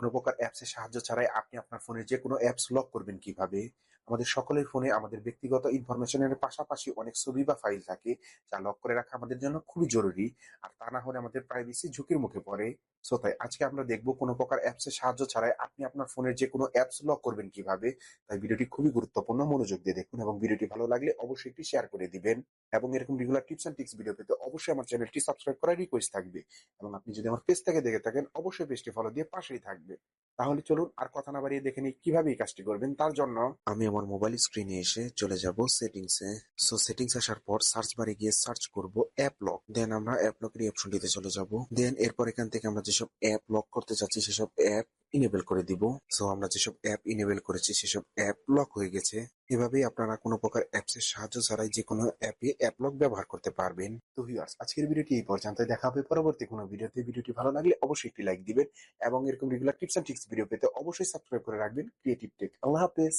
কোনো প্রকার অ্যাপসের সাহায্য ছাড়াই আপনি আপনার ফোনের যেকোনো অ্যাপস লক করবেন কিভাবে? আমাদের সকলের ফোনে আমাদের ব্যক্তিগত ইনফরমেশনের পাশাপাশি অনেক ছবি বা ফাইল থাকে, যা লক করে রাখা আমাদের জন্য খুবই জরুরি। আর তা না হলে আমাদের প্রাইভেসি ঝুঁকির মুখে পড়ে। সো তাই আজকে আমরা দেখব কোনো প্রকার অ্যাপসের সাহায্য ছাড়াই আপনি আপনার ফোনের যেকোনো অ্যাপস লক করবেন কিভাবে। তাই ভিডিওটি খুবই গুরুত্বপূর্ণ, মনোযোগ দিয়ে দেখুন এবং ভিডিওটি ভালো লাগলে অবশ্যই একটি শেয়ার করে দিবেন। এবং এরকম regular tips and tricks video পেতে অবশ্যই আমার চ্যানেলটি সাবস্ক্রাইব করার রিকোয়েস্ট থাকবে। এবং আপনি যদি আমার পেজ থেকে দেখে থাকেন অবশ্যই পেজটি ফলো দিয়ে পাশেই থাকবে। তাহলে চলুন আর কথা না বাড়িয়ে দেখে নিই কিভাবে এই কাজটি করবেন। তার জন্য আমি আমার মোবাইল স্ক্রিনে এসে চলে যাব সেটিংসে। সো সেটিংস আসার পর সার্চ বারে গিয়ে সার্চ করব অ্যাপ লক। দেন আমরা অ্যাপ লকের এই অপশনটিতে চলে যাব। দেন এরপর এখান থেকে আমরা যেসব অ্যাপ লক করতে চাচ্ছি সেসব অ্যাপ ইনেবল করে দিব। সো আমরা যেসব অ্যাপ ইনেবল করেছি সেসব অ্যাপ লক হয়ে গেছে। এভাবেই আপনারা কোনো প্রকার অ্যাপস এর সাহায্য ছাড়াই যেকোনো অ্যাপে অ্যাপ লক ব্যবহার করতে পারবেন। তো ভিউয়ার্স, আজকের ভিডিওটি এই পর্যন্ত। দেখা হবে পরবর্তী কোনো ভিডিওতে। ভিডিওটি ভালো লাগলে অবশ্যই একটি লাইক দিবেন এবং এরকম regular tips and tricks video পেতে অবশ্যই সাবস্ক্রাইব করে রাখবেন ক্রিয়েটিভ টেক। আল্লাহ হাফেজ।